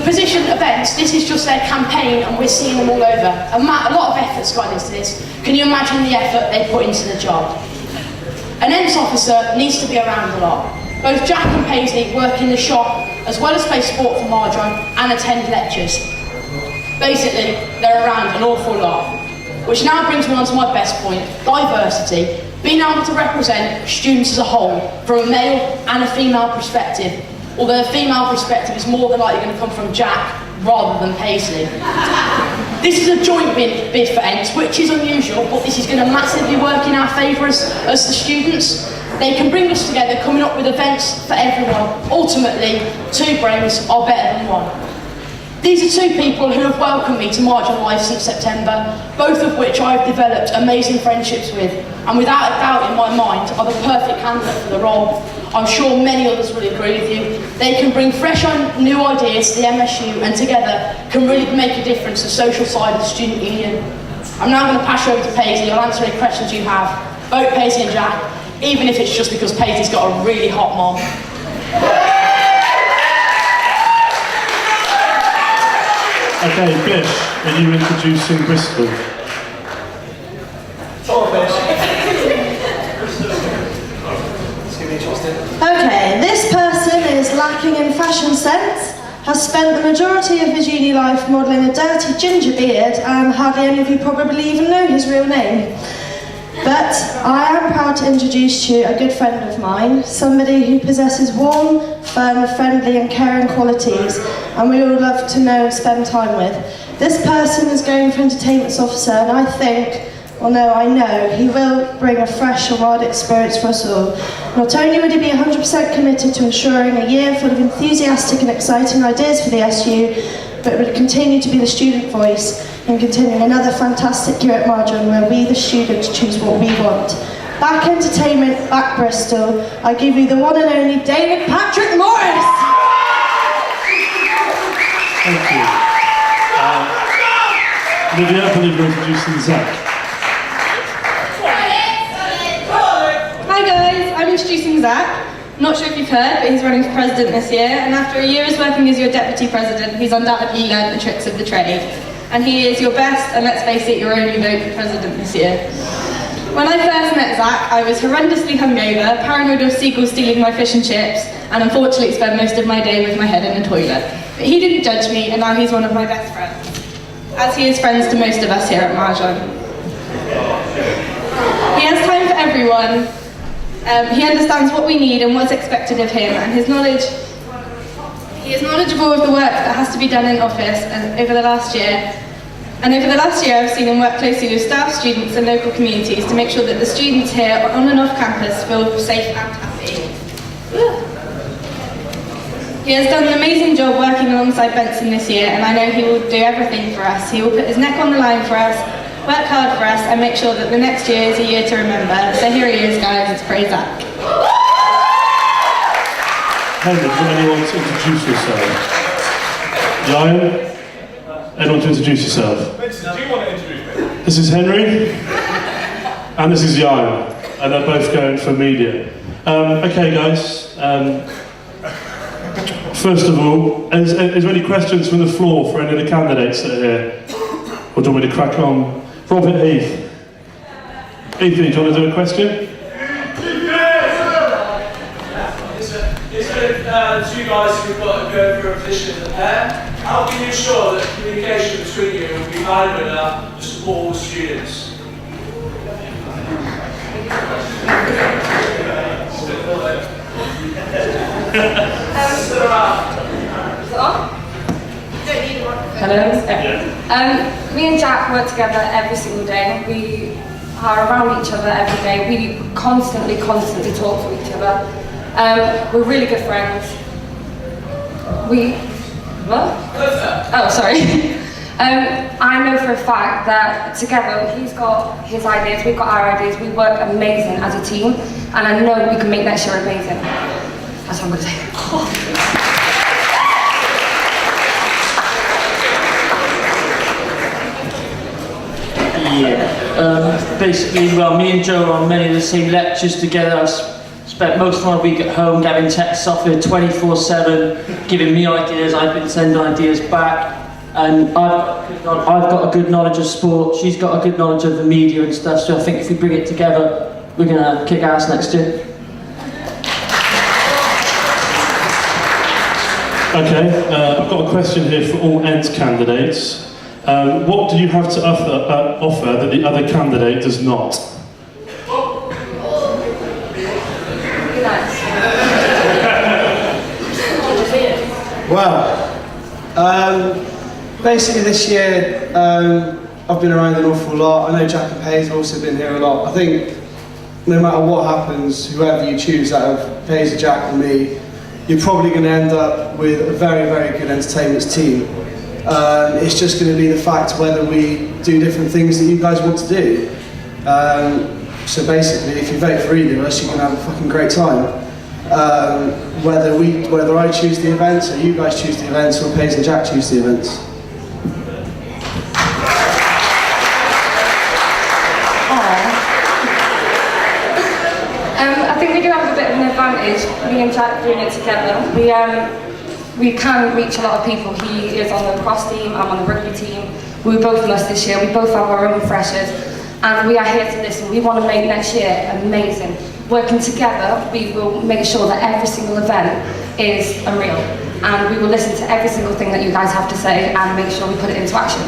position events, this is just their campaign and we're seeing them all over. A lot of effort's gone into this. Can you imagine the effort they put into the job? An ENTS officer needs to be around a lot. Both Jack and Paisley work in the shop as well as play sport for Marjon and attend lectures. Basically, they're around an awful lot. Which now brings me on to my best point, diversity. Being able to represent students as a whole from a male and a female perspective, although the female perspective is more than likely going to come from Jack rather than Paisley. This is a joint bid for ENTS, which is unusual, but this is going to massively work in our favour as the students. They can bring us together, coming up with events for everyone. Ultimately, two brains are better than one. These are two people who have welcomed me to Marjon Life since September, both of which I have developed amazing friendships with, and without a doubt in my mind are the perfect candidate for the role. I'm sure many others will agree with you. They can bring fresh and new ideas to the MSU and together can really make a difference to the social side of the student union. I'm now going to pass you over to Paisley. I'll answer any questions you have. Vote Paisley and Jack, even if it's just because Paisley's got a really hot mom. Okay, Bish, are you introducing Bristol? Okay, this person is lacking in fashion sense, has spent the majority of his uni life modelling a dirty ginger beard, and hardly any of you probably even know his real name. But I am proud to introduce to you a good friend of mine, somebody who possesses warm, firm, friendly and caring qualities, and we all love to know and spend time with. This person is going for entertainment officer, and I think, well no, I know, he will bring a fresh and wild experience for us all. Not only would he be 100% committed to ensuring a year full of enthusiastic and exciting ideas for the SU, but would continue to be the student voice and continuing another fantastic year at Marjon where we, the students, choose what we want. Back entertainment, back Bristol. I give you the one and only David Patrick Morris! Thank you. Lydia, I believe you're introducing Zach. Hi guys, I'm introducing Zach. Not sure if you've heard, but he's running for president this year, and after a year as working as your deputy president, he's undoubtedly learned the tricks of the trade. And he is your best, and let's face it, your only vote for president this year. When I first met Zach, I was horrendously hungover, paranoid of seagulls stealing my fish and chips, and unfortunately spent most of my day with my head in a toilet. But he didn't judge me, and now he's one of my best friends, as he is friends to most of us here at Marjon. He has time for everyone. He understands what we need and what's expected of him, and he is knowledgeable of the work that has to be done in office over the last year. And over the last year, I've seen him work closely with staff, students and local communities to make sure that the students here on and off campus feel safe and happy. He has done an amazing job working alongside Benson this year, and I know he will do everything for us. He will put his neck on the line for us, work hard for us, and make sure that the next year is a year to remember. So here he is, guys, it's praise Zach. Henry, does anyone want to introduce yourself? Ryan? Anyone to introduce yourself? Vincent, do you want to introduce me? This is Henry, and this is Jan, and they're both going for media. Okay guys, first of all, is there any questions from the floor for any of the candidates that are here? Or do you want me to crack on? Robert Heath. Heath, do you want to do a question? The two guys who've got to go for a position as a pair, how can you ensure that communication between you will be valuable enough to support all students? Hello. Me and Jack work together every single day. We are around each other every day. We constantly talk to each other. We're really good friends. What? Oh, sorry. I know for a fact that together, he's got his ideas, we've got our ideas, we work amazing as a team, and I know we can make next year amazing. That's what I'm going to say. Yeah. Basically, well, me and Joe are on many of the same lectures together. spent most of my week at home getting texts off her 24/7, giving me ideas. I've been sending ideas back. And I've got a good knowledge of sport, she's got a good knowledge of the media and stuff, so I think if we bring it together, we're going to kick ass next year. Okay, I've got a question here for all ENTS candidates. What do you have to offer that the other candidate does not? Well, basically this year I've been around an awful lot. I know Jack and Paige have also been here a lot. I think no matter what happens, whoever you choose out of Paige, Jack or me, you're probably going to end up with a very, very good entertainment team. It's just going to be the fact whether we do different things that you guys want to do. So basically, if you vote for either of us, you can have a fucking great time. Whether I choose the events, or you guys choose the events, or Paige and Jack choose the events. I think we do have a bit of an advantage, me and Jack doing it together. We can reach a lot of people. He is on the cross team, I'm on the rugby team. We both must this year, we both have our own freshers. And we are here to listen. We want to make next year amazing. Working together, we will make sure that every single event is unreal. And we will listen to every single thing that you guys have to say and make sure we put it into action.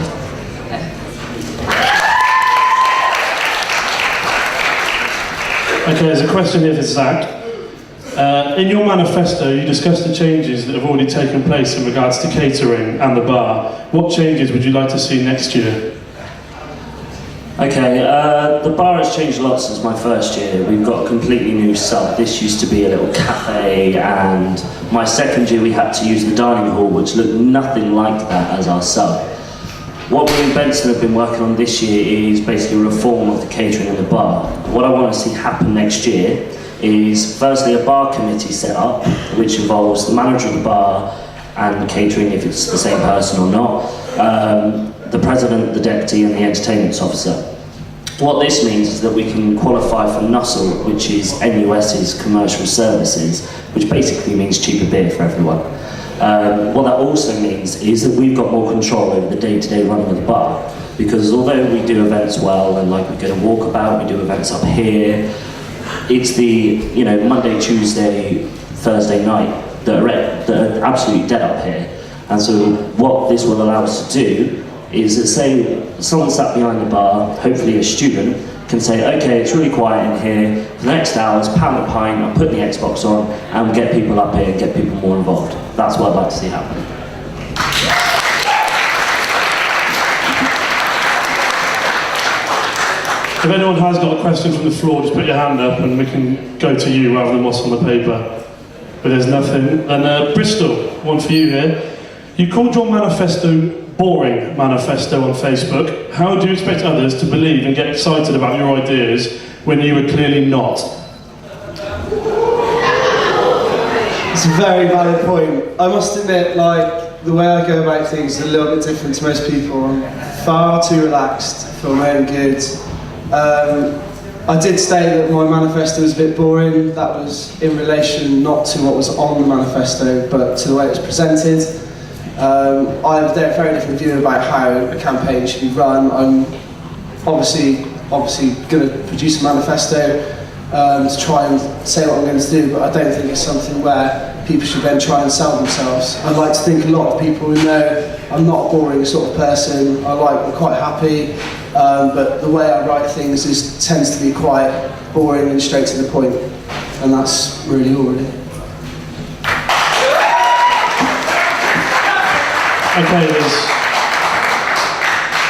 Okay, there's a question here for Zach. In your manifesto, you discussed the changes that have already taken place in regards to catering and the bar. What changes would you like to see next year? Okay, the bar has changed a lot since my first year. We've got a completely new sub. This used to be a little cafe, and my second year we had to use the dining hall, which looked nothing like that as our sub. What we in Benson have been working on this year is basically a reform of the catering and the bar. What I want to see happen next year is firstly a bar committee set up, which involves the manager of the bar and catering if it's the same person or not, the president, the deputy and the entertainment officer. What this means is that we can qualify for NUSL, which is NUS's commercial services, which basically means cheaper beer for everyone. What that also means is that we've got more control over the day-to-day running of the bar, because although we do events well, and like we go to walkabout, we do events up here, it's the Monday, Tuesday, Thursday night that are absolutely dead up here. And so what this will allow us to do is that, say someone sat behind the bar, hopefully a student, can say, okay, it's really quiet in here, for the next hours, pound a pint, I'm putting the Xbox on, and get people up here and get people more involved. That's what I'd like to see happen. If anyone has got a question from the floor, just put your hand up and we can go to you rather than what's on the paper. But there's nothing. And Bristol, one for you here. You called your manifesto boring manifesto on Facebook. How do you expect others to believe and get excited about your ideas when you were clearly not? It's a very valid point. I must admit, the way I go about things is a little bit different to most people. I'm far too relaxed for my own good. I did state that my manifesto was a bit boring. That was in relation not to what was on the manifesto, but to the way it was presented. I have a very different view about how a campaign should be run. I'm obviously going to produce a manifesto to try and say what I'm going to do, but I don't think it's something where people should then try and sell themselves. I like to think a lot of people know I'm not a boring sort of person. I'm quite happy, but the way I write things tends to be quite boring and straight to the point, and that's really all really. Okay,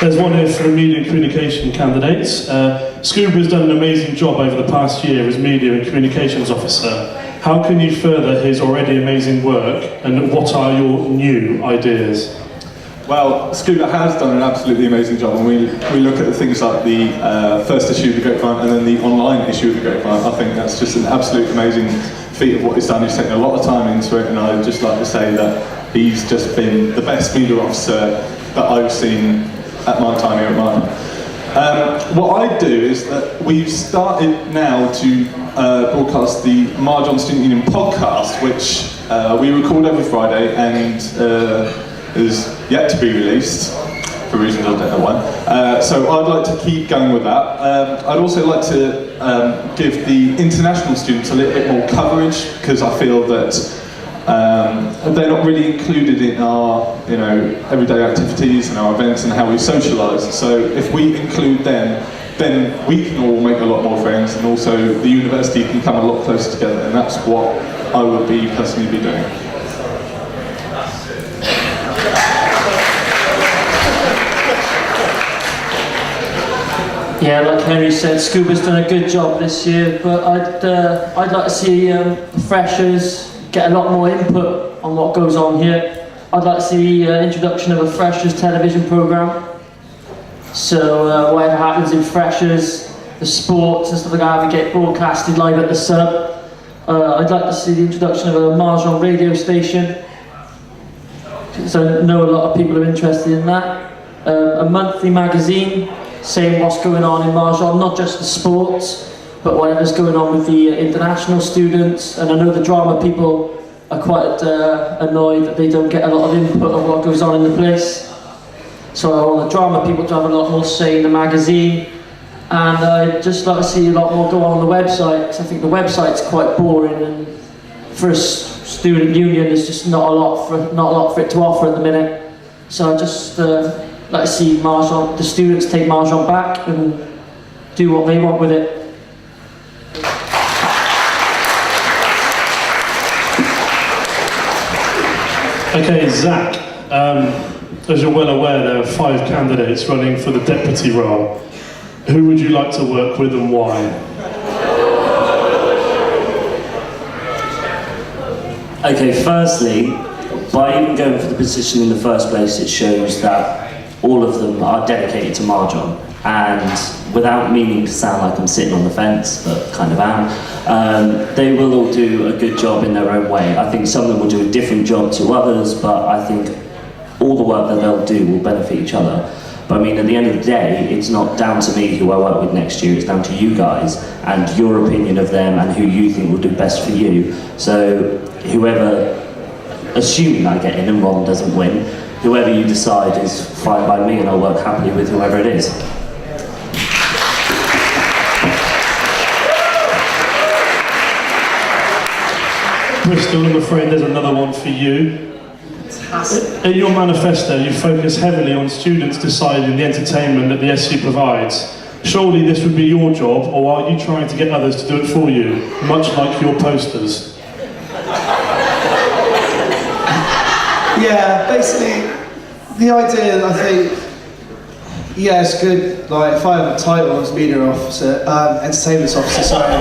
there's one here for the media and communication candidates. Scuba's done an amazing job over the past year as media and communications officer. How can you further his already amazing work, and what are your new ideas? Well, Scuba has done an absolutely amazing job, and we look at things like the first issue of the Grapevine and then the online issue of the Grapevine. I think that's just an absolute amazing feat of what he's done. He's taken a lot of time into it, and I'd just like to say that he's just been the best media officer that I've seen at my time here at Marjon. What I do is that we've started now to broadcast the Marjon Student Union podcast, which we record every Friday and is yet to be released for reasons I don't know why. So I'd like to keep going with that. I'd also like to give the international students a little bit more coverage, because I feel that they're not really included in our, everyday activities and our events and how we socialise. So if we include them, then we can all make a lot more friends, and also the university can come a lot closer together, and that's what I would personally be doing. Yeah, like Henry said, Scuba's done a good job this year, but I'd like to see freshers get a lot more input on what goes on here. I'd like to see introduction of a freshers television programme. So whatever happens in freshers, the sports and stuff like that, we get broadcasted live at the sub. I'd like to see the introduction of a Marjon radio station. So I know a lot of people are interested in that. A monthly magazine saying what's going on in Marjon, not just the sports, but whatever's going on with the international students. And I know the drama people are quite annoyed that they don't get a lot of input on what goes on in the place. So I want the drama people to have a lot more say in the magazine. And I'd just like to see a lot more go on the website, because I think the website's quite boring, and for a student union there's just not a lot for it to offer at the minute. So I just like to see Marjon, the students take Marjon back and do what they want with it. Okay, Zach, as you're well aware, there are 5 candidates running for the deputy role. Who would you like to work with and why? Okay, firstly, by even going for the position in the first place, it shows that all of them are dedicated to Marjon. And without meaning to sound like I'm sitting on the fence, but kind of am, they will all do a good job in their own way. I think some of them will do a different job to others, but I think all the work that they'll do will benefit each other. But I mean, at the end of the day, it's not down to me who I work with next year, it's down to you guys and your opinion of them and who you think will do best for you. So whoever, assuming I get in and Ron doesn't win, whoever you decide is fine by me, and I'll work happily with whoever it is. Bristol, I'm afraid there's another one for you. In your manifesto, you focus heavily on students deciding the entertainment that the SU provides. Surely this would be your job, or are you trying to get others to do it for you, much like your posters? Yeah, basically, the idea, I think, yeah, it's good. Like, if I have a title as media officer, entertainment officer, sorry.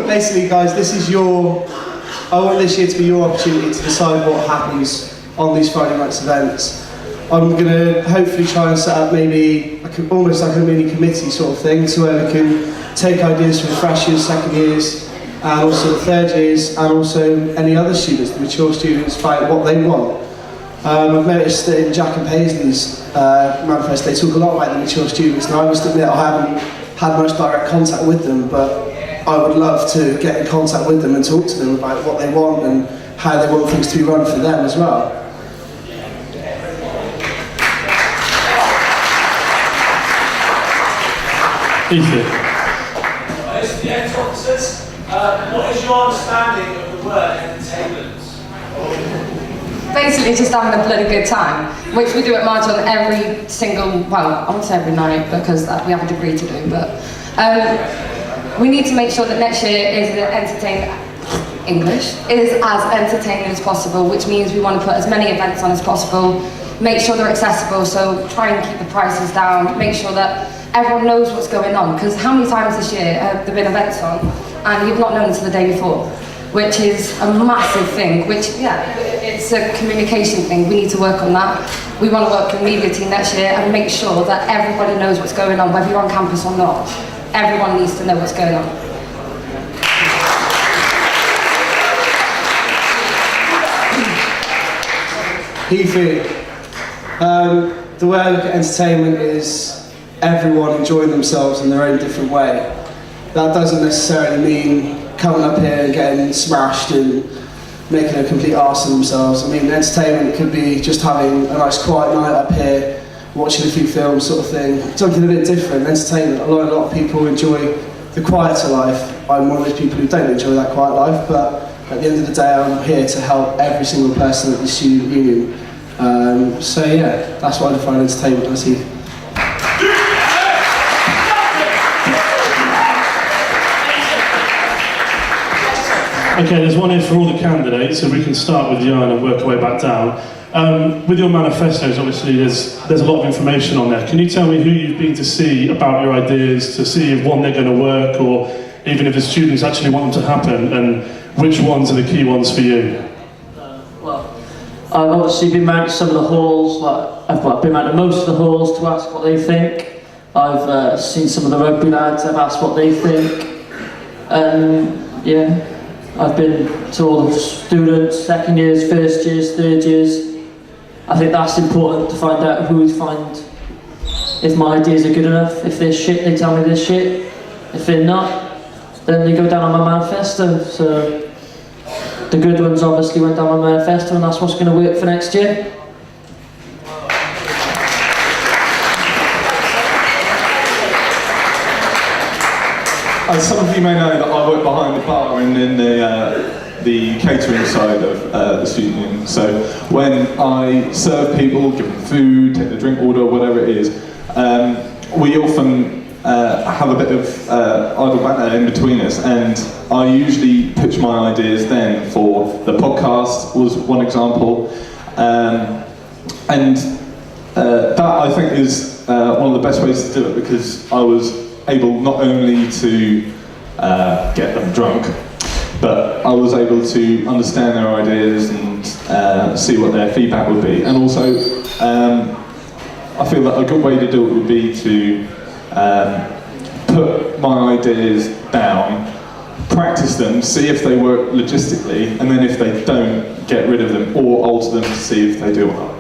Basically, guys, this is I want this year to be your opportunity to decide what happens on these Friday nights events. I'm going to hopefully try and set up maybe almost like a mini committee sort of thing, so where we can take ideas from freshers, second years, and also the third years, and also any other students, the mature students, about what they want. I've noticed that in Jack and Paisley's manifesto, they talk a lot about the mature students, and I must admit I haven't had much direct contact with them, but I would love to get in contact with them and talk to them about what they want and how they want things to be run for them as well. Ethan. Listen, the ex-officers, what is your understanding of the word entertainment? Basically just having a bloody good time, which we do at Marjon every single, well, I won't say every night because we have a degree to do, but we need to make sure that next year is as entertaining as possible, which means we want to put as many events on as possible, make sure they're accessible, so try and keep the prices down, make sure that everyone knows what's going on, because how many times this year have there been events on and you've not known until the day before, which is a massive thing, which, yeah, it's a communication thing, we need to work on that. We want to work with the media team next year and make sure that everybody knows what's going on, whether you're on campus or not. Everyone needs to know what's going on. Heathy, the way I look at entertainment is everyone enjoying themselves in their own different way. That doesn't necessarily mean coming up here and getting smashed and making a complete arse of themselves. I mean, entertainment could be just having a nice quiet night up here, watching a few films sort of thing. Something a bit different. Entertainment, a lot of people enjoy the quieter life. I'm one of those people who don't enjoy that quiet life, but at the end of the day, I'm here to help every single person at the student union. So yeah, that's what I define entertainment as. Okay, there's one here for all the candidates, so we can start with Jan and work our way back down. With your manifestos, obviously there's a lot of information on there. Can you tell me who you've been to see about your ideas, to see if one, they're going to work, or even if the students actually want them to happen, and which ones are the key ones for you? Well, I've obviously been round to some of the halls, I've been round to most of the halls to ask what they think. I've seen some of the rugby lads, I've asked what they think. Yeah, I've been to all the students, second years, first years, third years. I think that's important to find out who we find, if my ideas are good enough. If they're shit, they tell me they're shit. If they're not, then they go down on my manifesto. So the good ones obviously went down my manifesto, and that's what's going to work for next year. As some of you may know, that I work behind the bar and in the catering side of the student union. So when I serve people, give them food, take the drink order, whatever it is, we often have a bit of idle banter in between us, and I usually pitch my ideas then for the podcast was one example, and that I think is one of the best ways to do it, because I was able not only to get them drunk, but I was able to understand their ideas and see what their feedback would be. And also, I feel that a good way to do it would be to put my ideas down, practice them, see if they work logistically, and then if they don't, get rid of them or alter them to see if they do or not.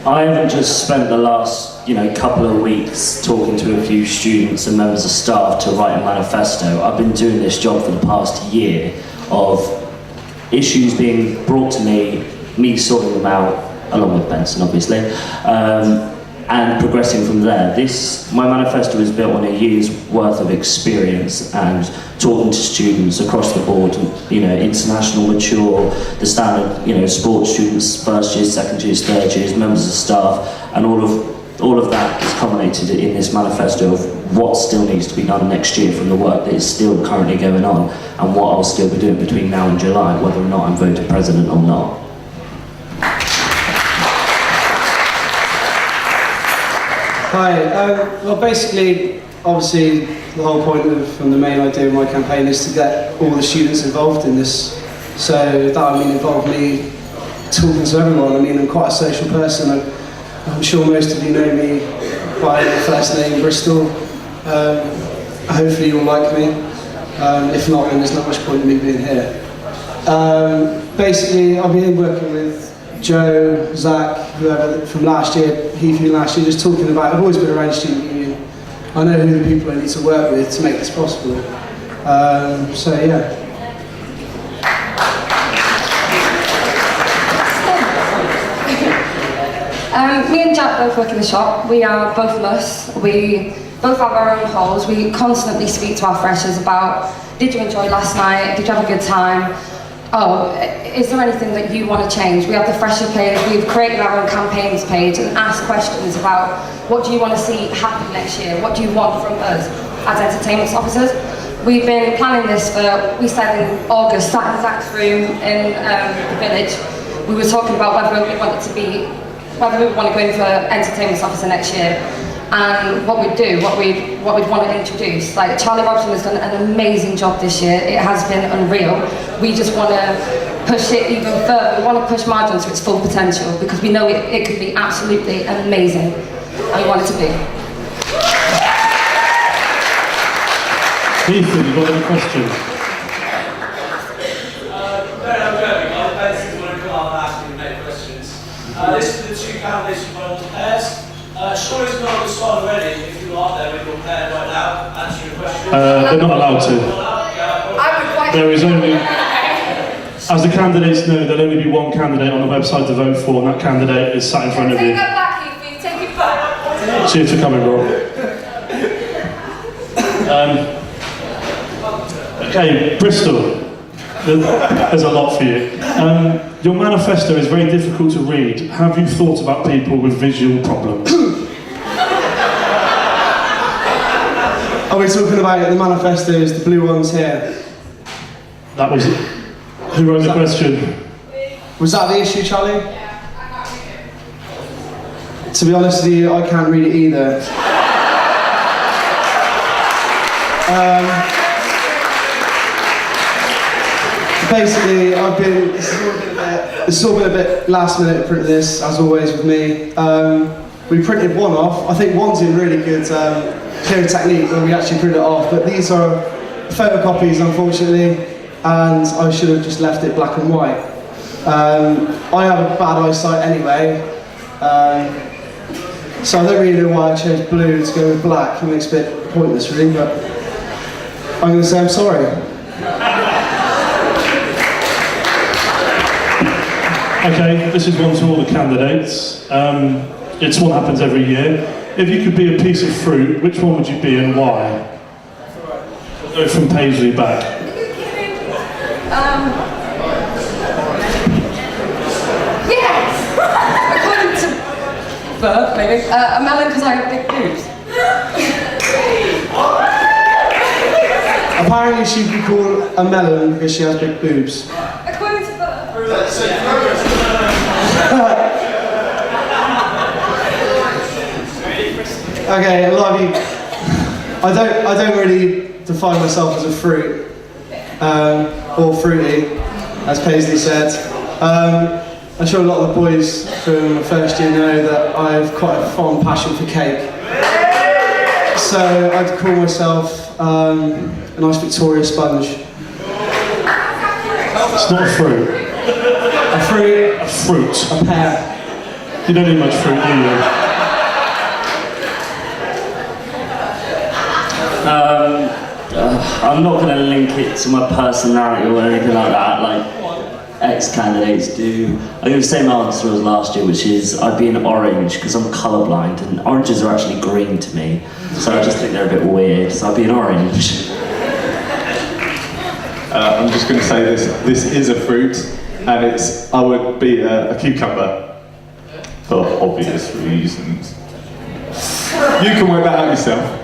I haven't just spent the last, couple of weeks talking to a few students and members of staff to write a manifesto. I've been doing this job for the past year of issues being brought to me sorting them out, along with Benson obviously, and progressing from there. My manifesto is built on a year's worth of experience and talking to students across the board, international, mature, the standard, sports students, first years, second years, third years, members of staff, and all of that is culminated in this manifesto of what still needs to be done next year from the work that is still currently going on, and what I'll still be doing between now and July, whether or not I'm voted president or not. Hi, well basically, obviously the whole point and the main idea of my campaign is to get all the students involved in this. So that involve me talking to everyone. I'm quite a social person. I'm sure most of you know me by my first name, Bristol. Hopefully you'll like me. If not, then there's not much point in me being here. Basically, I've been working with Joe, Zach, whoever from last year, Heathy last year, just talking about, I've always been around student union. I know who the people I need to work with to make this possible. So yeah. Me and Jack both work in the shop. We are both us. We both have our own holes. We constantly speak to our freshers about, did you enjoy last night? Did you have a good time? Oh, is there anything that you want to change? We have the fresher page, we've created our own campaigns page and asked questions about what do you want to see happen next year? What do you want from us as entertainment officers? We've been planning this we said in August, sat in Zach's room in the village. We were talking about whether we want to go in for entertainment officer next year. And what we'd do, what we'd want to introduce. Like Charlie Robson has done an amazing job this year. It has been unreal. We just want to push it even further. We want to push Marjon to its full potential because we know it could be absolutely amazing. And we want it to be. Heathy, you got any questions? allowed to. There is only, as the candidates know, there'll only be one candidate on the website to vote for, and that candidate is sat in front of you. Take that back, Evie, take it back. Cheers for coming, Rob. Okay, Bristol. There's a lot for you. Your manifesto is very difficult to read. Have you thought about people with visual problems? Are we talking about the manifestos, the blue ones here? That was it. Who wrote the question? Was that the issue, Charlie? To be honest with you, I can't read it either. Basically, it's all been a bit last minute to print this, as always with me. We printed one off. I think one's in really good clear technique when we actually print it off, but these are photocopies, unfortunately, and I should have just left it black and white. I have a bad eyesight anyway, so I don't really know why I chose blue to go with black. It makes a bit pointless, really, but I'm going to say I'm sorry. Okay, this is one to all the candidates. It's what happens every year. If you could be a piece of fruit, which one would you be and why? We'll go from Paisley back. Yes! According to Burke, maybe. A melon because I have big boobs. Apparently she'd be called a melon because she has big boobs. According to Burke. Okay, a lot of you. I don't really define myself as a fruit or fruity, as Paisley said. I'm sure a lot of the boys from the first year know that I have quite a fond passion for cake. So I'd call myself a nice Victoria sponge. It's not a fruit. A fruit. A fruit. A pear. You don't need much fruit, do you? I'm not going to link it to my personality or anything like that, like ex-candidates do. I'm going to give the same answer as last year, which is I'd be an orange because I'm colourblind and oranges are actually green to me, so I just think they're a bit weird, so I'd be an orange. I'm just going to say this is a fruit, and I would be a cucumber, for obvious reasons. You can work that out yourself.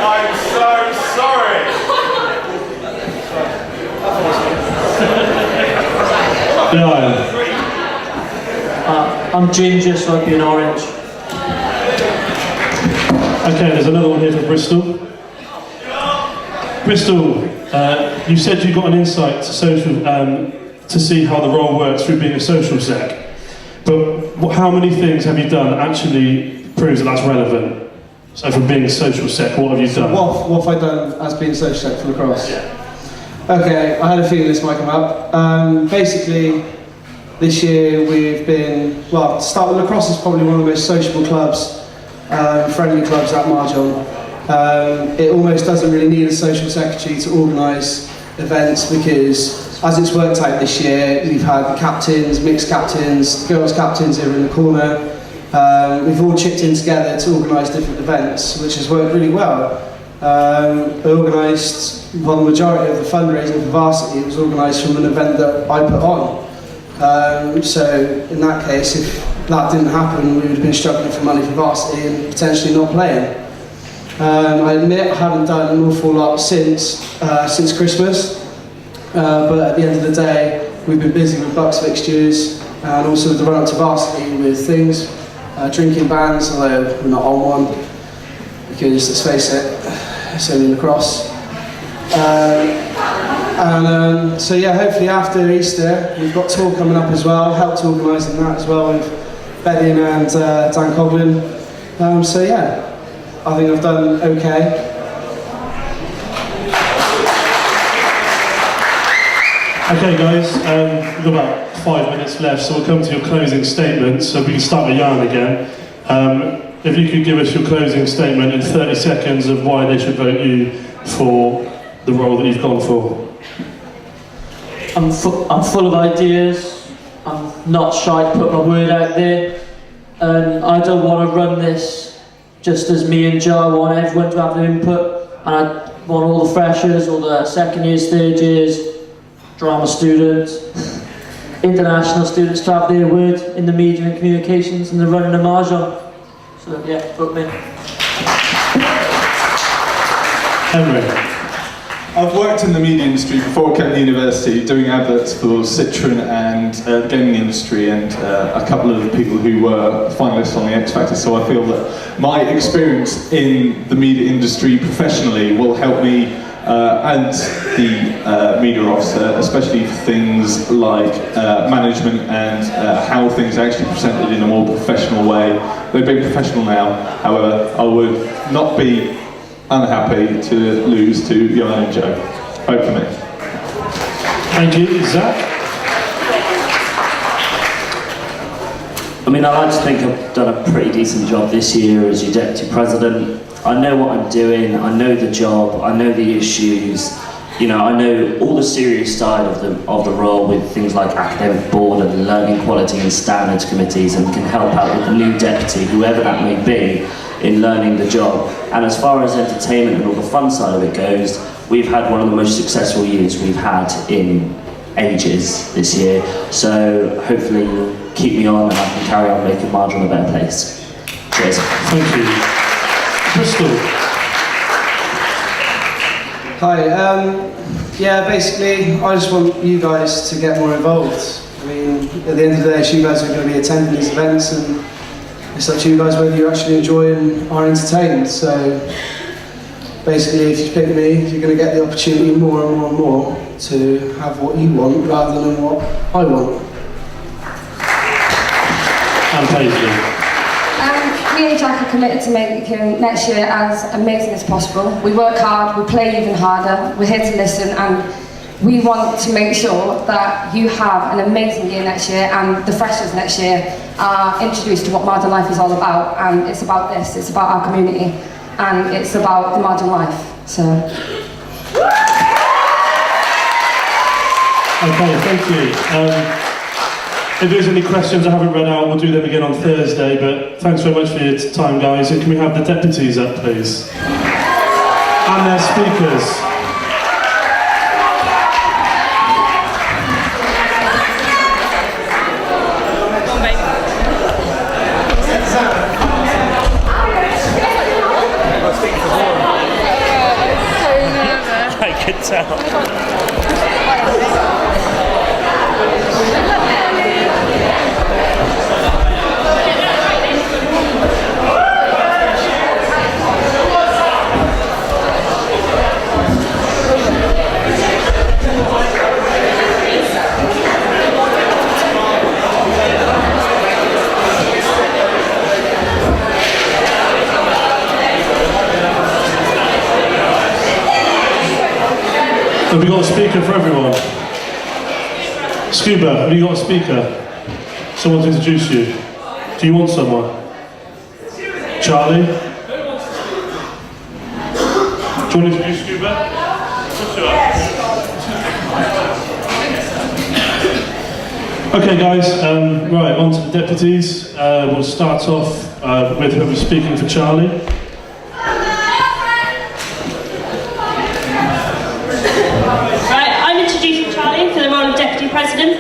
I'm so sorry. Yeah, I am. I'm ginger, so I'd be an orange. Okay, there's another one here for Bristol. Bristol, you said you got an insight to social, to see how the role works through being a social sec. But how many things have you done that actually proves that that's relevant? So from being a social sec, what have you done? What have I done as being a social sec for lacrosse? Yeah. Okay, I had a feeling this might come up. Basically, this year we've been, well, to start with, lacrosse is probably one of the most sociable clubs, friendly clubs at Marjon. It almost doesn't really need a social secretary to organise events because as it's worked out this year, we've had the captains, mixed captains, girls captains over in the corner. We've all chipped in together to organise different events, which has worked really well. I organised, well, the majority of the fundraising for Varsity was organised from an event that I put on. So in that case, if that didn't happen, we would have been struggling for money for Varsity and potentially not playing. I admit I haven't done an awful lot since Christmas, but at the end of the day, we've been busy with Bucks fixtures and also with the run up to Varsity with things, drinking bans, although we're not on one, because let's face it, it's only lacrosse. So yeah, hopefully after Easter, we've got tour coming up as well, helped organising that as well with Bedding and Dan Coughlin. So yeah, I think I've done okay. Okay guys, we've got about 5 minutes left, so we'll come to your closing statement, so we can start with Jan again. If you could give us your closing statement in 30 seconds of why they should vote you for the role that you've gone for. I'm full of ideas. I'm not shy to put my word out there. And I don't want to run this just as me and Joe. I want everyone to have their input. And I want all the freshers, all the second years, third years, drama students, international students to have their word in the media and communications and the running of Marjon. So yeah, vote me. Henry. I've worked in the media industry before I came to university, doing adverts for Citroen and the gaming industry, and a couple of the people who were finalists on the X Factor. So I feel that my experience in the media industry professionally will help me and the media officer, especially for things like management and how things are actually presented in a more professional way. They've been professional now, however, I would not be unhappy to lose to Johan and Joe. Vote for me. Thank you. Zach? I mean, I like to think I've done a pretty decent job this year as your deputy president. I know what I'm doing, I know the job, I know the issues, you know, I know all the serious side of the role with things like academic board and learning quality and standards committees, and can help out with the new deputy, whoever that may be, in learning the job. And as far as entertainment and all the fun side of it goes, we've had one of the most successful years we've had in ages this year. So hopefully you'll keep me on and I can carry on making Marjon a better place. Cheers. Thank you. Bristol. Hi, yeah, basically, I just want you guys to get more involved. I mean, at the end of the day, you guys are going to be attending these events, and it's up to you guys whether you actually enjoy and are entertained. So, basically, if you pick me, you're going to get the opportunity more and more and more to have what you want rather than what I want. And Paisley. Me and Jack are committed to making next year as amazing as possible. We work hard, we play even harder, we're here to listen, and we want to make sure that you have an amazing year next year, and the freshers next year are introduced to what Marjon Life is all about. And it's about this, it's about our community, and it's about the Marjon Life. So. Okay, thank you. If there's any questions I haven't read out, we'll do them again on Thursday, but thanks very much for your time, guys. And can we have the deputies up, please? And their speakers. I could tell. Have we got a speaker for everyone? Scuba, have you got a speaker? Someone to introduce you. Do you want someone? Charlie? Do you want to introduce Scuba? Okay guys, right, on to the deputies. We'll start off with whoever's speaking for Charlie. President.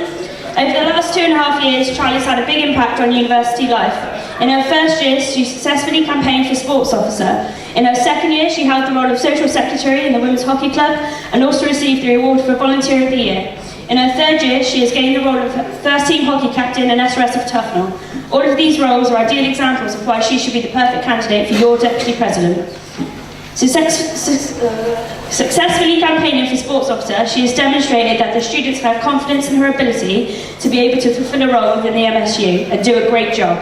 Over the last 2.5 years, Charlie's had a big impact on university life. In her first year, she successfully campaigned for sports officer. In her second year, she held the role of social secretary in the Women's Hockey Club and also received the award for Volunteer of the Year. In her third year, she has gained the role of first team hockey captain and SRS of Tufnell. All of these roles are ideal examples of why she should be the perfect candidate for your deputy president. Successfully campaigning for sports officer, she has demonstrated that the students have confidence in her ability to be able to fulfill a role within the MSU and do a great job.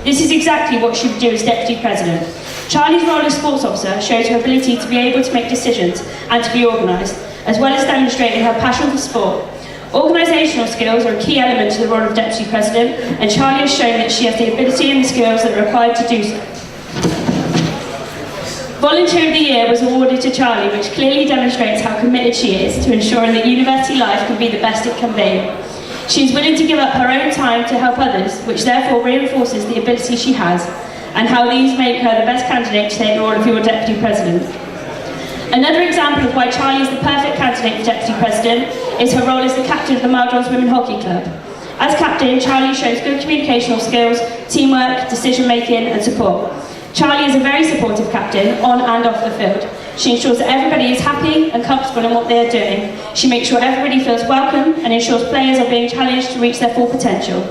This is exactly what she would do as deputy president. Charlie's role as sports officer shows her ability to be able to make decisions and to be organised, as well as demonstrating her passion for sport. Organisational skills are a key element to the role of Deputy President, and Charlie has shown that she has the ability and the skills that are required to do so. Volunteer of the Year was awarded to Charlie, which clearly demonstrates how committed she is to ensuring that university life can be the best it can be. She is willing to give up her own time to help others, which therefore reinforces the ability she has, and how these make her the best candidate to take the role of your Deputy President. Another example of why Charlie is the perfect candidate for Deputy President is her role as the captain of the Marjon's Women Hockey Club. As captain, Charlie shows good communicational skills, teamwork, decision-making and support. Charlie is a very supportive captain, on and off the field. She ensures that everybody is happy and comfortable in what they are doing. She makes sure everybody feels welcome and ensures players are being challenged to reach their full potential.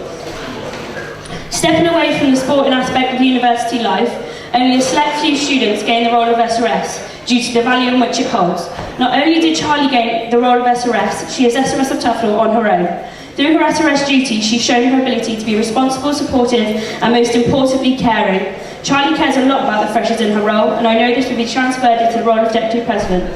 Stepping away from the sporting aspect of university life, only a select few students gain the role of SRS due to the value in which it holds. Not only did Charlie gain the role of SRS, she is SRS of Tufnell on her own. Through her SRS duties, she's shown her ability to be responsible, supportive, and most importantly, caring. Charlie cares a lot about the freshers in her role, and I know this will be transferred into the role of Deputy President.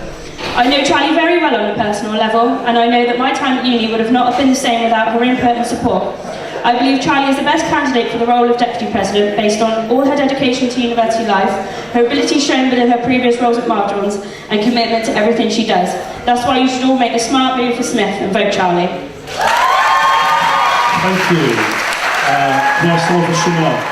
I know Charlie very well on a personal level, and I know that my time at uni would have not been the same without her input and support. I believe Charlie is the best candidate for the role of Deputy President based on all her dedication to university life, her ability shown within her previous roles at Marjon's, and commitment to everything she does. That's why you should all make the smart move for Smith and vote Charlie. Thank you. Last one for Chanel.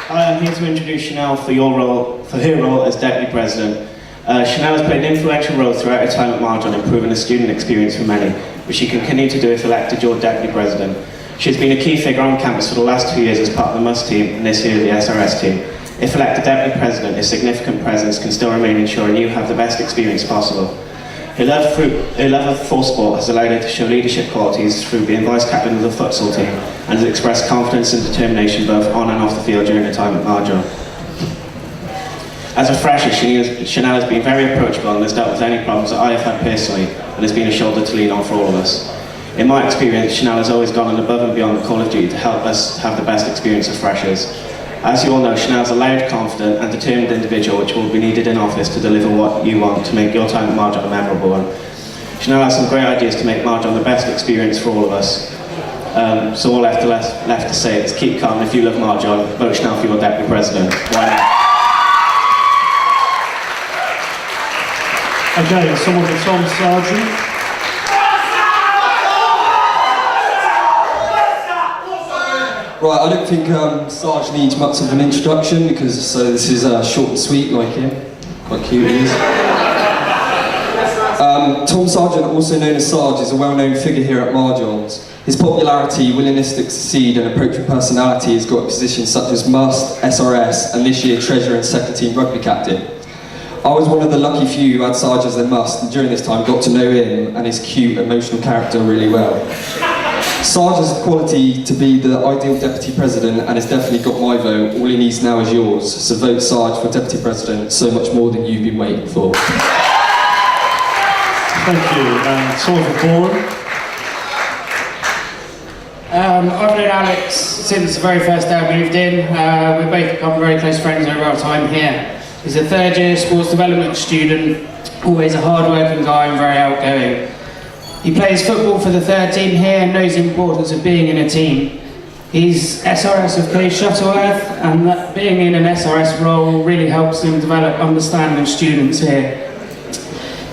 I am here to introduce Chanel for her role as Deputy President. Chanel has played an influential role throughout her time at Marjon, improving the student experience for many, which she can continue to do if elected your Deputy President. She has been a key figure on campus for the last 2 years as part of the MUS team and this year the SRS team. If elected Deputy President, his significant presence can still remain ensuring you have the best experience possible. Her love for sport has allowed her to show leadership qualities through being vice captain of the futsal team and has expressed confidence and determination both on and off the field during her time at Marjon. As a fresher, Chanel has been very approachable and has dealt with any problems that I have had personally and has been a shoulder to lean on for all of us. In my experience, Chanel has always gone above and beyond the call of duty to help us have the best experience as freshers. As you all know, Chanel is a loud, confident and determined individual which will be needed in office to deliver what you want to make your time at Marjon a memorable one. Chanel has some great ideas to make Marjon the best experience for all of us. So all left to say is keep calm. If you love Marjon, vote Chanel for your Deputy President. Why not? Okay, someone for Tom Sargent. Right, I don't think Sarge needs much of an introduction because this is short and sweet like him. Quite cute he is. Tom Sargent, also known as Sarge, is a well-known figure here at Marjon's. His popularity, willingness to succeed and approachable personality has got positions such as MUST, SRS and this year Treasurer and Second Team Rugby Captain. I was one of the lucky few who had Sarge as their MUST and during this time got to know him and his cute, emotional character really well. Sarge has the quality to be the ideal Deputy President and has definitely got my vote. All he needs now is yours. So vote Sarge for Deputy President, so much more than you've been waiting for. Thank you. And someone for Boren. I've known Alex since the very first day I moved in. We've both become very close friends over our time here. He's a third year sports development student, always a hard working guy and very outgoing. He plays football for the third team here and knows the importance of being in a team. He's SRS of Case Shuttleworth and that being in an SRS role really helps him develop understanding of students here.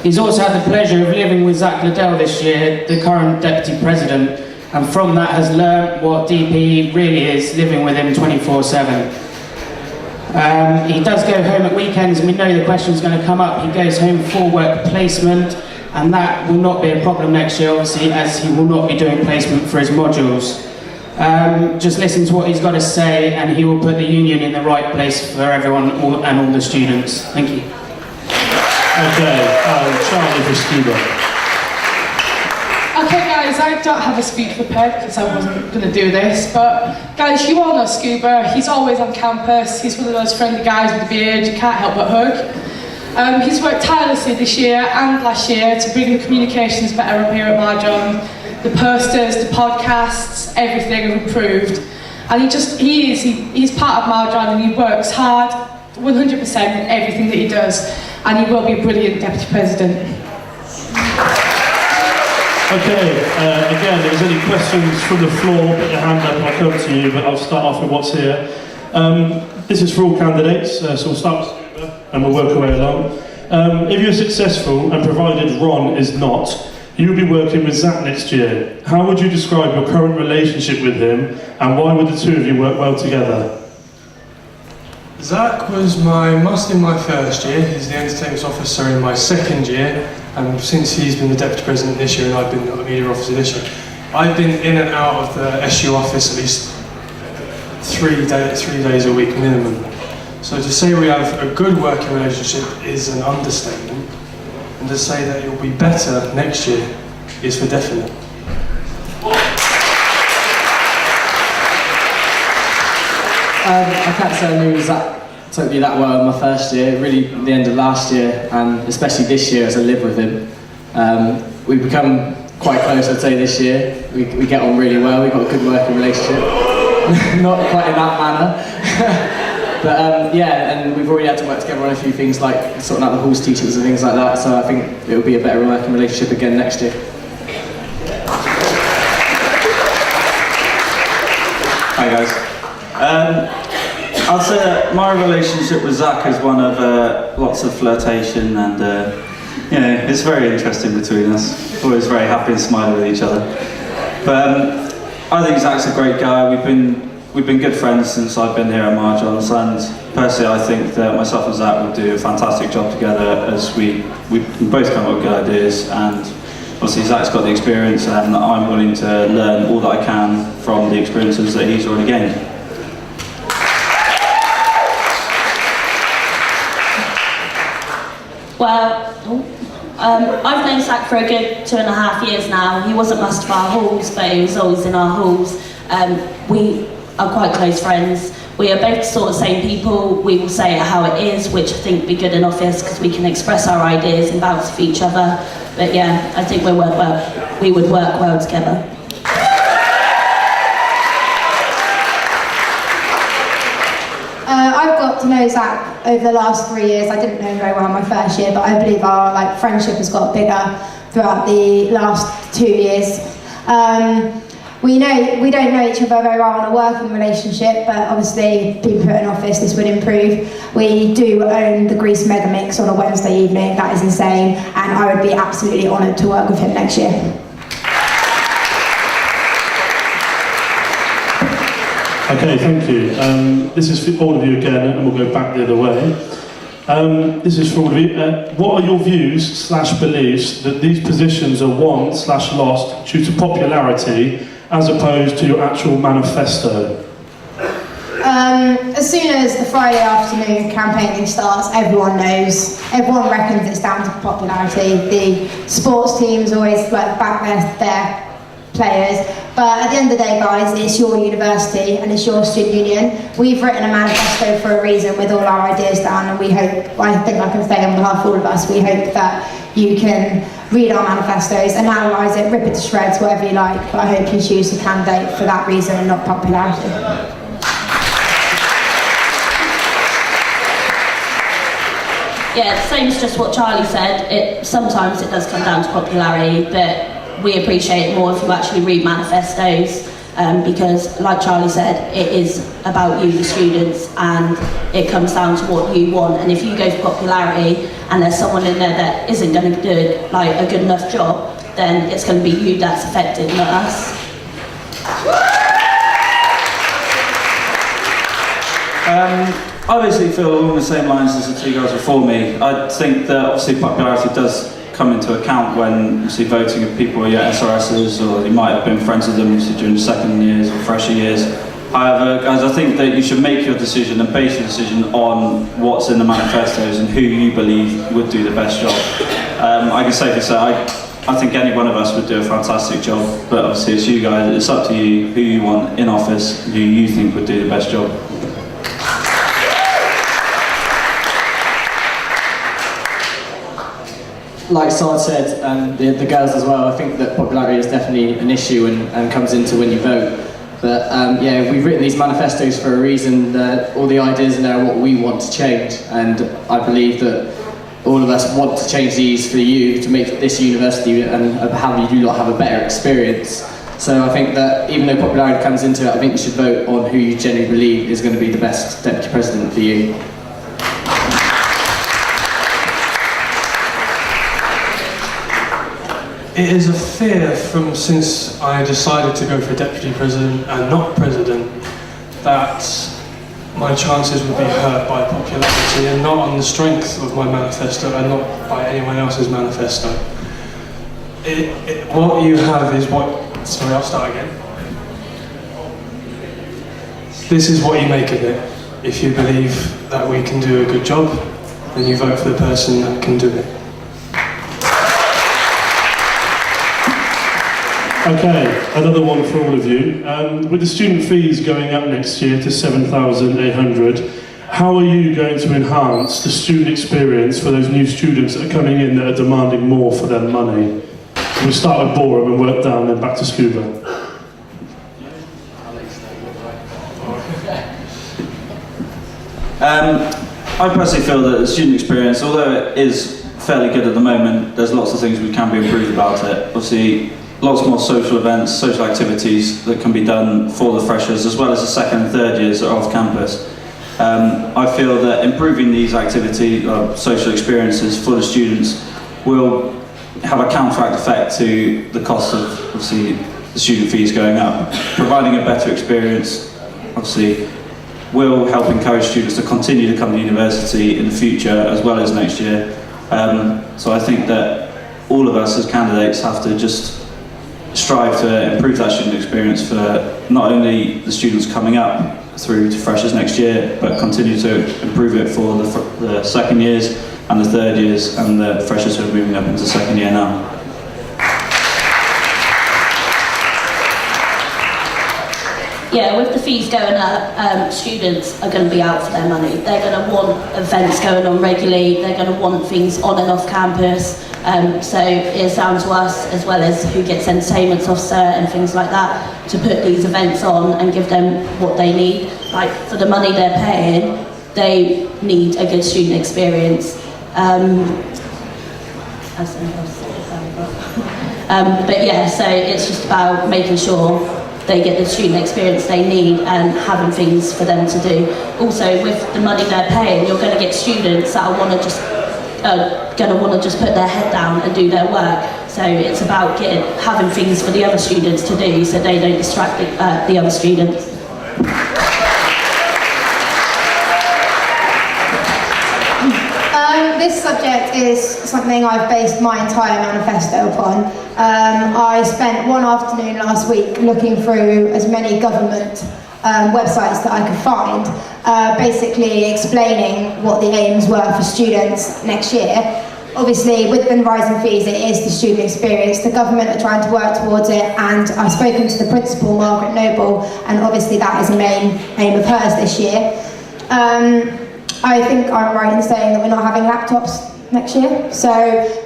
He's also had the pleasure of living with Zach Liddell this year, the current Deputy President, and from that has learnt what DP really is, living with him 24/7. He does go home at weekends and we know the question's going to come up. He goes home for work placement and that will not be a problem next year obviously as he will not be doing placement for his modules. Just listen to what he's got to say and he will put the union in the right place for everyone and all the students. Thank you. Okay, Charlie for Scuba. Okay guys, I don't have a speech prepared because I wasn't going to do this, but guys, you all know Scuba. He's always on campus. He's one of those friendly guys with a beard you can't help but hug. He's worked tirelessly this year and last year to bring the communications better up here at Marjon. The posters, the podcasts, everything have improved. And he's part of Marjon and he works hard 100% in everything that he does. and he will be a brilliant Deputy President. Okay, again, if there's any questions from the floor, put your hand up and I'll come to you, but I'll start off with what's here. This is for all candidates, so we'll start with Scuba and we'll work our way along. If you're successful, and provided Ron is not, you'll be working with Zach next year. How would you describe your current relationship with him, and why would the two of you work well together? Zach was must in my first year. He's the entertainment officer in my second year, and since he's been the deputy president this year and I've been the media officer this year, I've been in and out of the SU office at least 3 days a week minimum. So to say we have a good working relationship is an understatement, and to say that it will be better next year is for definite. I can't say I knew Zach totally that well in my first year, really the end of last year, and especially this year as I live with him. We've become quite close, I'd say, this year. We get on really well, we've got a good working relationship. Not quite in that manner. But yeah, and we've already had to work together on a few things like sorting out the horse teachers and things like that, so I think it'll be a better working relationship again next year. Hi guys. I'd say that my relationship with Zach is one of lots of flirtation and you know, it's very interesting between us. Always very happy and smiling with each other. But I think Zach's a great guy. We've been good friends since I've been here at Marjon's, and personally I think that myself and Zach would do a fantastic job together, as we both come up with good ideas, and obviously Zach's got the experience and I'm willing to learn all that I can from the experiences that he's already gained. Well, I've known Zach for a good 2.5 years now. He wasn't most of our halls, but he was always in our halls. We are quite close friends. We are both sort of same people. We will say it how it is, which I think would be good in office because we can express our ideas and bounce off each other. But yeah, I think we would work well together. I've got to know Zach over the last 3 years. I didn't know him very well in my first year, but I believe our friendship has got bigger throughout the last 2 years. We don't know each other very well in a working relationship, but obviously being put in office, this would improve. We do own the Grease Mega Mix on a Wednesday evening. That is insane, and I would be absolutely honoured to work with him next year. Okay, thank you. This is for all of you again, and we'll go back the other way. This is for all of you. What are your views/beliefs that these positions are won/lost due to popularity as opposed to your actual manifesto? As soon as the Friday afternoon campaigning starts, everyone knows, everyone reckons it's down to popularity. The sports teams always back their players, but at the end of the day, guys, it's your university and it's your student union. We've written a manifesto for a reason with all our ideas down, and we hope, I think I can say on behalf of all of us, we hope that you can read our manifestos and analyse it, rip it to shreds, whatever you like, but I hope you choose the candidate for that reason and not popularity. Yeah, same as just what Charlie said. Sometimes it does come down to popularity, but we appreciate it more if you actually read manifestos, because, like Charlie said, it is about you, the students, and it comes down to what you want. And if you go for popularity and there's someone in there that isn't going to do a good enough job, then it's going to be you that's affected, not us. I basically feel along the same lines as the two guys before me. I think that obviously popularity does come into account when you see voting of people who are your SRSs, or you might have been friends with them during the second years or fresher years. However, guys, I think that you should make your decision and base your decision on what's in the manifestos and who you believe would do the best job. I can safely say I think any one of us would do a fantastic job, but obviously it's you guys, it's up to you who you want in office, who you think would do the best job. Like Sard said, the girls as well, I think that popularity is definitely an issue and comes into when you vote. But yeah, we've written these manifestos for a reason. That all the ideas in there are what we want to change, and I believe that all of us want to change these for you to make this university and have you do not have a better experience. So I think that even though popularity comes into it, I think you should vote on who you genuinely believe is going to be the best deputy president for you. It is a fear from since I decided to go for deputy president and not president that my chances would be hurt by popularity and not on the strength of my manifesto and not by anyone else's manifesto. What you have is what... Sorry, I'll start again. This is what you make of it. If you believe that we can do a good job, then you vote for the person that can do it. Okay, another one for all of you. With the student fees going up next year to 7,800, how are you going to enhance the student experience for those new students that are coming in that are demanding more for their money? We'll start with Boreham and work down, then back to Scuba. I personally feel that the student experience, although it is fairly good at the moment, there's lots of things we can be improved about it. Obviously, lots more social events, social activities that can be done for the freshers, as well as the second and third years that are off campus. I feel that improving these activities, social experiences for the students will have a counteract effect to the cost of, obviously, the student fees going up. Providing a better experience, obviously, will help encourage students to continue to come to university in the future as well as next year. So I think that all of us as candidates have to just strive to improve that student experience for not only the students coming up through to freshers next year, but continue to improve it for the second years and the third years and the freshers who are moving up into second year now. Yeah, with the fees going up, students are going to be out for their money. They're going to want events going on regularly, they're going to want things on and off campus, so it's down to us, as well as who gets entertainment officer and things like that, to put these events on and give them what they need. Like, for the money they're paying, they need a good student experience. But yeah, so it's just about making sure they get the student experience they need and having things for them to do. Also, with the money they're paying, you're going to get students that want to just put their head down and do their work. So it's about having things for the other students to do, so they don't distract the other students. This subject is something I've based my entire manifesto upon. I spent one afternoon last week looking through as many government websites that I could find, basically explaining what the aims were for students next year. Obviously, with the rising fees, it is the student experience. The government are trying to work towards it, and I've spoken to the principal, Margaret Noble, and obviously that is a main aim of hers this year. I think I'm right in saying that we're not having laptops next year. So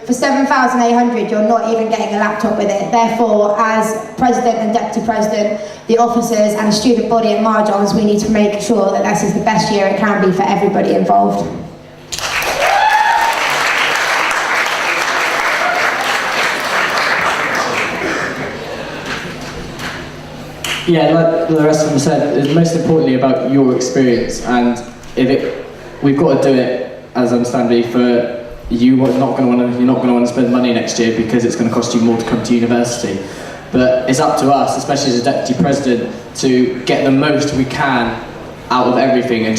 for 7,800, you're not even getting a laptop with it. Therefore, as president and deputy president, the officers and the student body at Marjon's, we need to make sure that this is the best year it can be for everybody involved. Yeah, like the rest of them said, it's most importantly about your experience, and we've got to do it, as I understand it, for you're not going to want to spend money next year because it's going to cost you more to come to university. But it's up to us, especially as a deputy president, to get the most we can out of everything and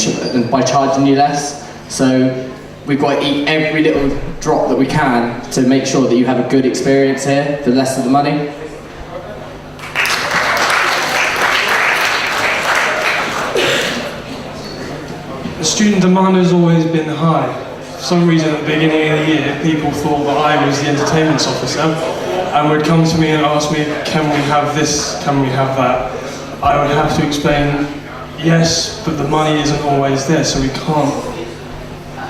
by charging you less. So we've got to eat every little drop that we can to make sure that you have a good experience here for less of the money. The student demand has always been high. For some reason at the beginning of the year, people thought that I was the entertainment officer and would come to me and ask me, can we have this, can we have that? I would have to explain, yes, but the money isn't always there, so we can't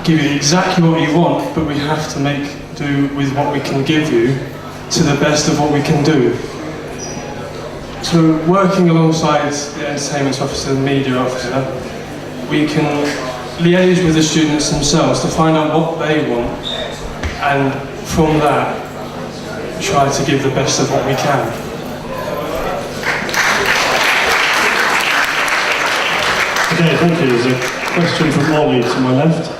give you exactly what you want, but we have to make do with what we can give you to the best of what we can do. So working alongside the entertainment officer and the media officer, we can liaise with the students themselves to find out what they want and from that, try to give the best of what we can. Okay, thank you. There's a question from Ollie to my left.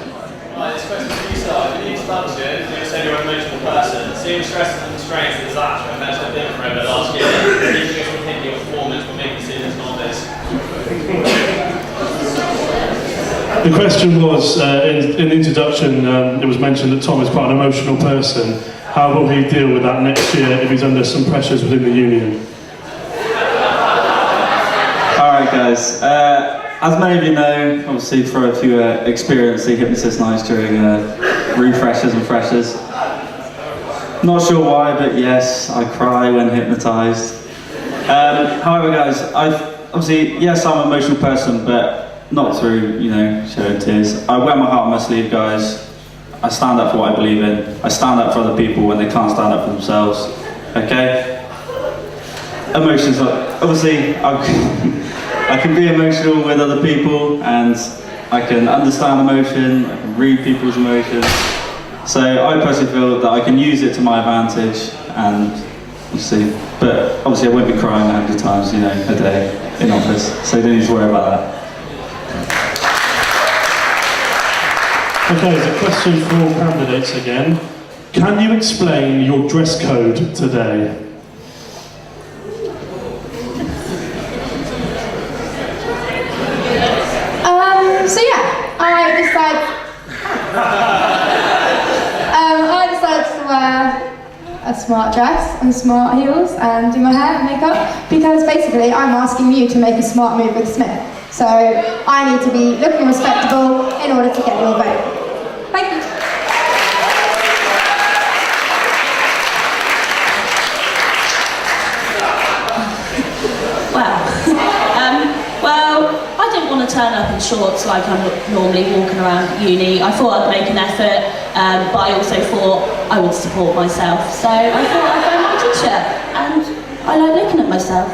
This question for you, sir. In the introduction, you said you're an emotional person. Seeing stresses and strains of disaster and that's been for over the last year, do you think will hinder your performance for making decisions on this? The question was, in the introduction, it was mentioned that Tom is quite an emotional person. How will he deal with that next year if he's under some pressures within the union? Alright guys, as many of you know, obviously for a few experienced hypnotist nights during refreshers and freshers. Not sure why, but yes, I cry when hypnotised. However guys, obviously, yes, I'm an emotional person, but not through, shedding tears. I wear my heart on my sleeve, guys. I stand up for what I believe in. I stand up for other people when they can't stand up for themselves. Okay? Emotions, obviously, I can be emotional with other people, and I can understand emotion, I can read people's emotions. So I personally feel that I can use it to my advantage, and we'll see. But obviously I won't be crying 100 times, a day in office, so you don't need to worry about that. Okay, there's a question for all candidates again. Can you explain your dress code today? So yeah, I decided to wear a smart dress and smart heels and do my hair and makeup because basically I'm asking you to make a smart move with Smith. So I need to be looking respectable in order to get your vote. Thank you. Well, I didn't want to turn up in shorts like I'm normally walking around uni. I thought I'd make an effort, but I also thought I would support myself. So I thought I'd wear my t-shirt, and I like looking at myself.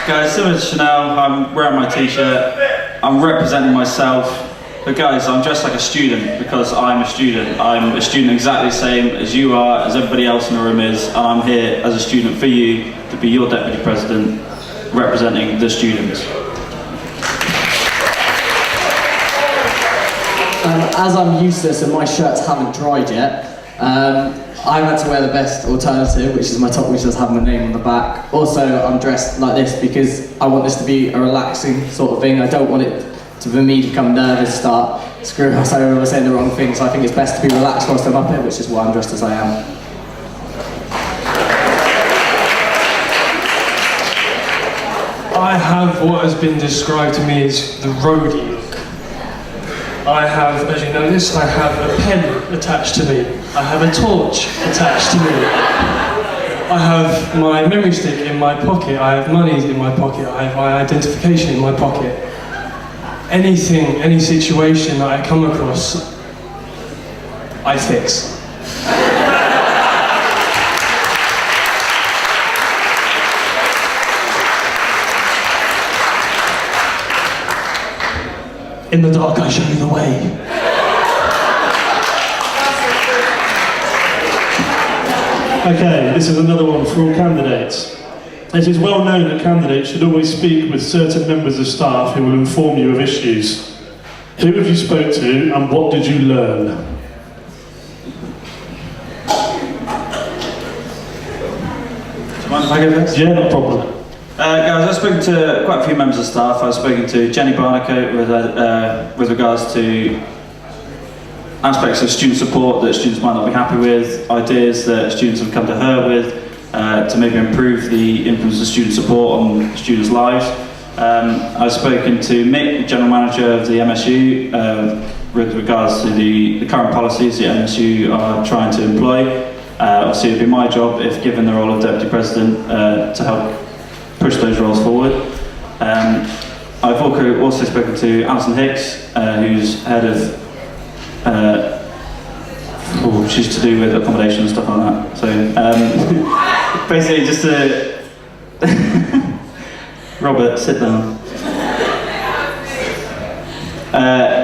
Guys, similar to Chanel, I'm wearing my t-shirt, I'm representing myself. But guys, I'm dressed like a student because I'm a student. I'm a student exactly the same as you are, as everybody else in the room is, and I'm here as a student for you to be your deputy president, representing the students. As I'm useless and my shirts haven't dried yet, I've had to wear the best alternative, which is my top, which does have my name on the back. Also, I'm dressed like this because I want this to be a relaxing sort of thing. I don't want it for me to become nervous, start screwing myself over saying the wrong thing, so I think it's best to be relaxed whilst I'm up here, which is why I'm dressed as I am. I have what has been described to me as the roadie look. I have, as you notice, I have a pen attached to me. I have a torch attached to me. I have my memory stick in my pocket. I have money in my pocket. I have my identification in my pocket. Anything, any situation that I come across, I fix. In the dark, I show you the way. Okay, this is another one for all candidates. It is well known that candidates should always speak with certain members of staff who will inform you of issues. Who have you spoke to and what did you learn? Do you mind if I go first? Yeah, no problem. Guys, I've spoken to quite a few members of staff. I've spoken to Jenny Barnacote with regards to aspects of student support that students might not be happy with, ideas that students have come to her with, to maybe improve the influence of student support on students' lives. I've spoken to Mick, the General Manager of the MSU, with regards to the current policies the MSU are trying to employ. Obviously it would be my job, if given the role of Deputy President, to help push those roles forward. I've also spoken to Alison Hicks, who's head of she's to do with accommodation and stuff like that. So basically just to Robert, sit down.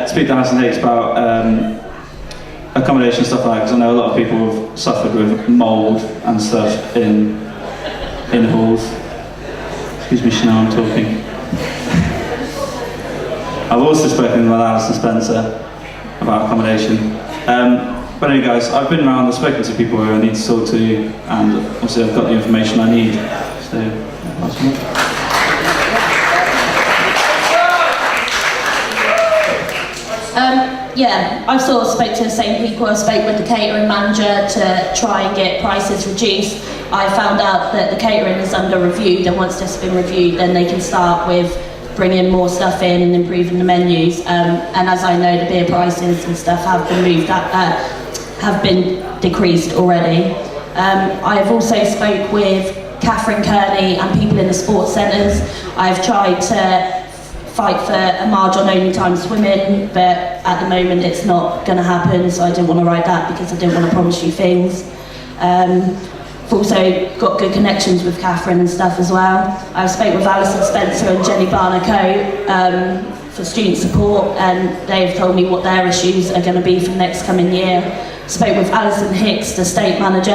speak to Alison Hicks about accommodation and stuff like that, because I know a lot of people have suffered with mould and stuff in halls. Excuse me, Chanel, I'm talking. I've also spoken with Alison Spencer about accommodation. But anyway guys, I've been around, I've spoken to people who I need to talk to, and obviously I've got the information I need. So, that's me. Yeah, I sort of spoke to the same people. I spoke with the catering manager to try and get prices reduced. I found out that the catering is under review, and once this has been reviewed, then they can start with bringing more stuff in and improving the menus. And as I know, the beer prices and stuff have been have been decreased already. I have also spoke with Catherine Kearney and people in the sports centres. I've tried to fight for a Marjon only time swimming, but at the moment it's not going to happen, so I didn't want to write that because I didn't want to promise you things. I've also got good connections with Catherine and stuff as well. I've spoke with Alison Spencer and Jenny Barnacote for student support, and they've told me what their issues are going to be for next coming year. Spoke with Alison Hicks, the state manager,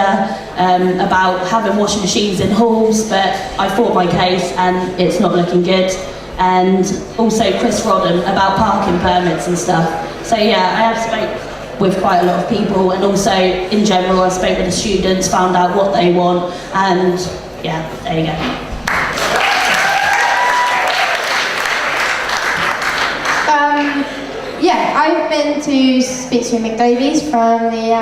about having washing machines in halls, but I fought my case and it's not looking good. And also Chris Rodham about parking permits and stuff. So yeah, I have spoke with quite a lot of people, and also in general I spoke with the students, found out what they want, and yeah, there you go. Yeah, I've been to speak to Mick Davies from the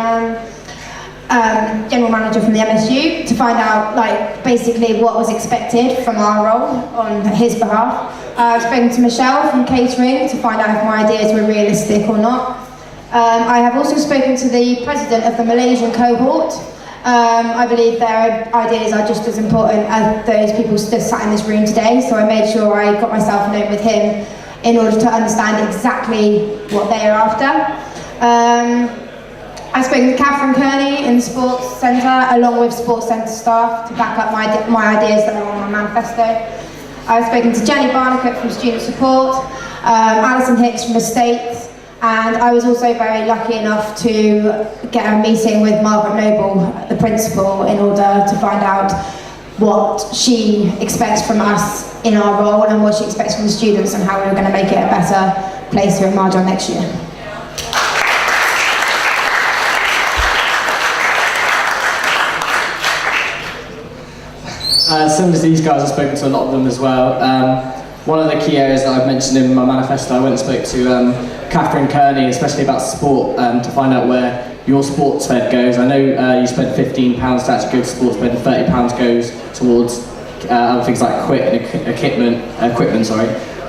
general manager from the MSU to find out, like, basically what was expected from our role on his behalf. I've spoken to Michelle from catering to find out if my ideas were realistic or not. I have also spoken to the president of the Malaysian cohort. I believe their ideas are just as important as those people just sat in this room today, so I made sure I got myself a note with him in order to understand exactly what they are after. I've spoken to Catherine Kearney in the Sports Centre, along with Sports Centre staff, to back up my ideas that are on my manifesto. I've spoken to Jenny Barnacote from Student Support, Alison Hicks from Estates, and I was also very lucky enough to get a meeting with Margaret Noble, the principal, in order to find out what she expects from us in our role and what she expects from the students and how we were going to make it a better place here at Marjon next year. Similar to these guys, I've spoken to a lot of them as well. One of the key areas that I've mentioned in my manifesto, I went and spoke to Catherine Kearney, especially about sport, to find out where your sports fed goes. I know you spent £15 to actually go to sports fed, and £30 goes towards other things like equipment.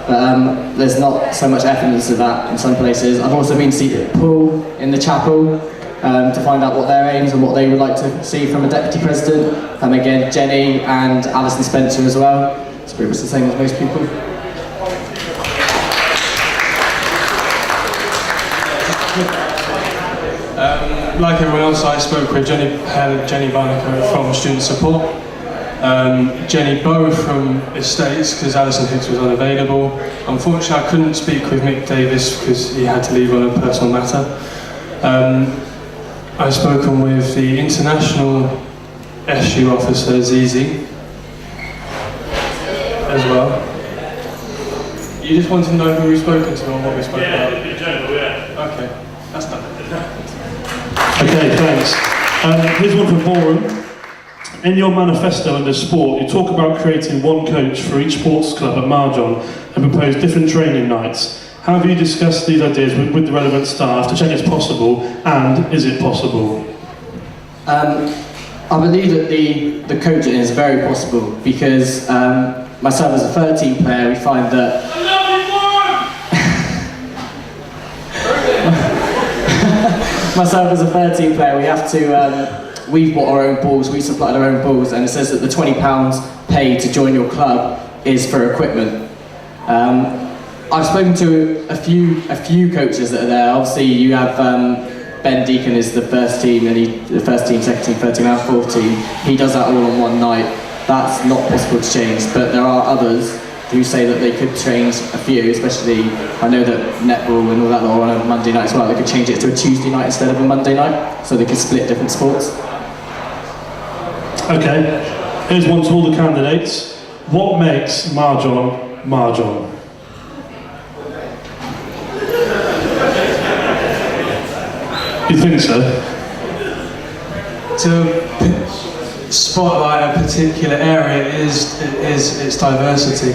But there's not so much evidence of that in some places. I've also been to see the pool in the chapel to find out what their aims and what they would like to see from a deputy president. Again, Jenny and Alison Spencer as well. It's pretty much the same as most people. Like everyone else, I spoke with Jenny Barnacote from Student Support, Jenny Bow from Estates, because Alison Hicks was unavailable. Unfortunately, I couldn't speak with Mick Davis because he had to leave on a personal matter. I've spoken with the international SU officer, Zizi, as well. You just want to know who we've spoken to or what we spoke about? Yeah, in general, yeah. Okay, that's done. Okay, thanks. Here's one from Ballroom. In your manifesto under sport, you talk about creating one coach for each sports club at Marjon and propose different training nights. How have you discussed these ideas with the relevant staff to check it's possible, and is it possible? I believe that the coaching is very possible because myself as a 13 player, we find that myself as a 13 player, we have to, we've bought our own balls, we supplied our own balls, and it says that the £20 paid to join your club is for equipment. I've spoken to a few coaches that are there. Obviously you have Ben Deacon is the first team, and the first team, second team, third team, and fourth team. He does that all on one night. That's not possible to change, but there are others who say that they could change a few, especially I know that netball and all that are on a Monday night as well. They could change it to a Tuesday night instead of a Monday night, so they could split different sports. Okay, here's one to all the candidates. What makes Marjon Marjon? You think so? To spotlight a particular area is its diversity.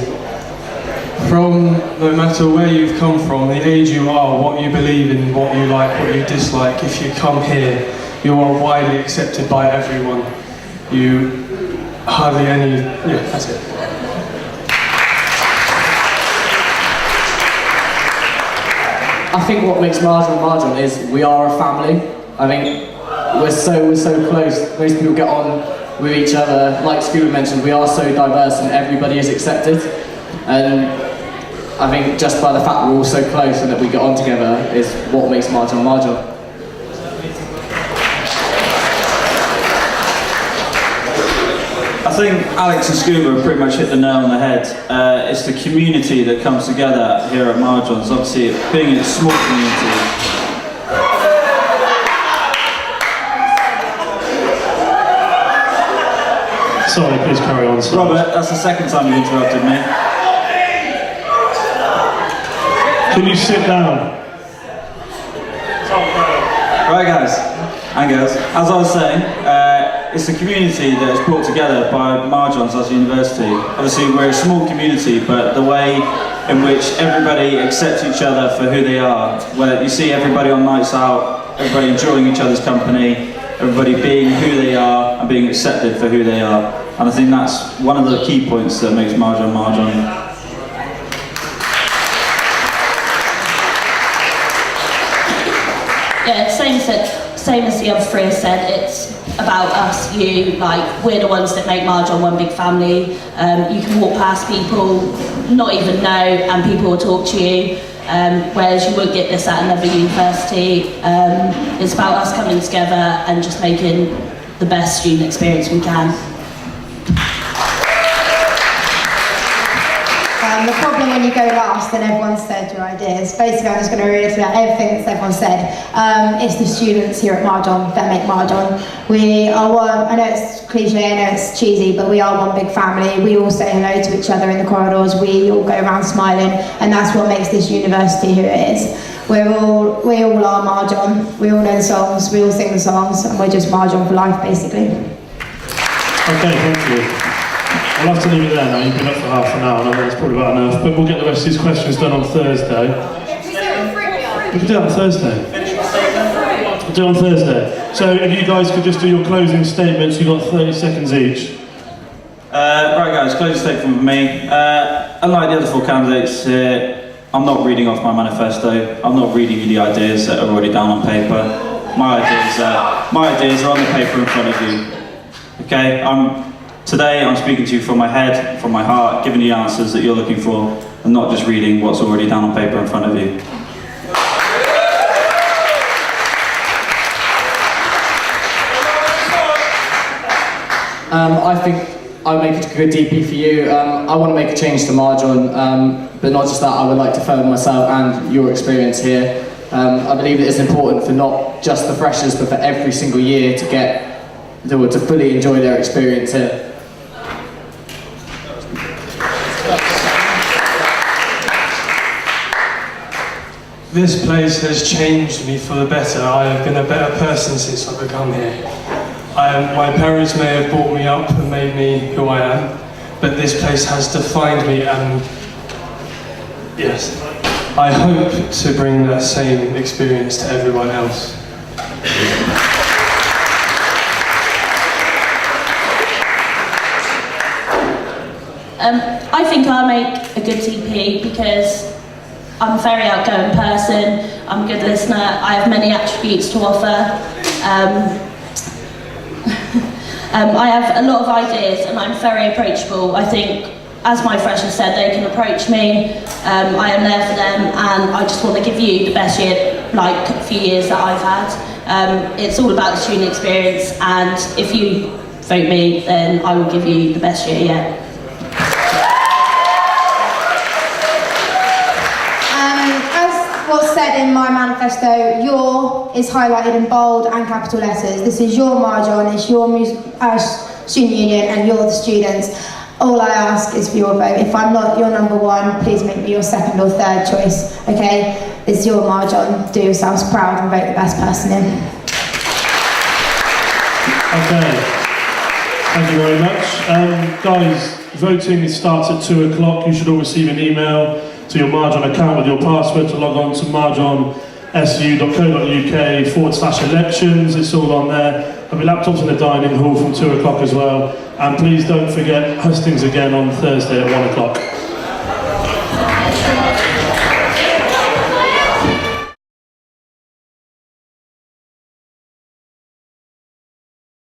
From no matter where you've come from, the age you are, what you believe in, what you like, what you dislike, if you come here, you are widely accepted by everyone. You hardly any... yeah, that's it. I think what makes Marjon Marjon is we are a family. I think we're so close. Most people get on with each other. Like Scuba mentioned, we are so diverse and everybody is accepted. And I think just by the fact we're all so close and that we get on together is what makes Marjon Marjon. I think Alex and Scuba have pretty much hit the nail on the head. It's the community that comes together here at Marjon's. Obviously, being a small community. Sorry, please carry on. Sir. Robert, that's the second time you interrupted me. Can you sit down? Right, guys and girls, as I was saying, it's a community that is brought together by Marjon's as a university. Obviously, we're a small community, but the way in which everybody accepts each other for who they are, where you see everybody on nights out, everybody enjoying each other's company, everybody being who they are and being accepted for who they are. And I think that's one of the key points that makes Marjon Marjon. Yeah, same as the other three have said, it's about us, you, like, we're the ones that make Marjon one big family. You can walk past people, not even know, and people will talk to you, whereas you wouldn't get this at another university. It's about us coming together and just making the best student experience we can. The problem when you go last and everyone's said your ideas, basically I'm just going to reiterate everything that everyone said. It's the students here at Marjon that make Marjon. We are one, I know it's cliche, I know it's cheesy, but we are one big family. We all say hello to each other in the corridors, we all go around smiling, and that's what makes this university who it is. We all are Marjon, we all know the songs, we all sing the songs, and we're just Marjon for life, basically. Okay, thank you. I'll have to leave it there now. You've been up for half an hour, and I think that's probably about enough. But we'll get the rest of these questions done on Thursday. We can do it on Thursday. We'll do it on Thursday. So if you guys could just do your closing statements, you've got 30 seconds each. Right guys, closing statement from me. Unlike the other four candidates here, I'm not reading off my manifesto. I'm not reading you the ideas that are already down on paper. My ideas are on the paper in front of you. Okay? Today I'm speaking to you from my head, from my heart, giving you answers that you're looking for, and not just reading what's already down on paper in front of you. I think I would make a good DP for you. I want to make a change to Marjon, but not just that, I would like to further myself and your experience here. I believe that it's important for not just the freshers, but for every single year to fully enjoy their experience here. This place has changed me for the better. I have been a better person since I've become here. My parents may have brought me up and made me who I am, but this place has defined me, and yes, I hope to bring that same experience to everyone else. I think I make a good TP because I'm a very outgoing person, I'm a good listener, I have many attributes to offer. I have a lot of ideas and I'm very approachable. I think, as my freshers said, they can approach me, I am there for them, and I just want to give you the best few years that I've had. It's all about the student experience, and if you vote me, then I will give you the best year yet. said in my manifesto, your is highlighted in bold and capital letters. This is your Marjon, it's your student union, and you're the students. All I ask is for your vote. If I'm not your number one, please make me your second or third choice, okay? It's your Marjon. Do yourselves proud and vote the best person in. Okay. Thank you very much. Guys, voting starts at 2 o'clock. You should all receive an email to your Marjon account with your password to log on to marjonsu.co.uk/elections. It's all on there. There'll be laptops in the dining hall from 2 o'clock as well. And please don't forget Hustings again on Thursday at 1 o'clock.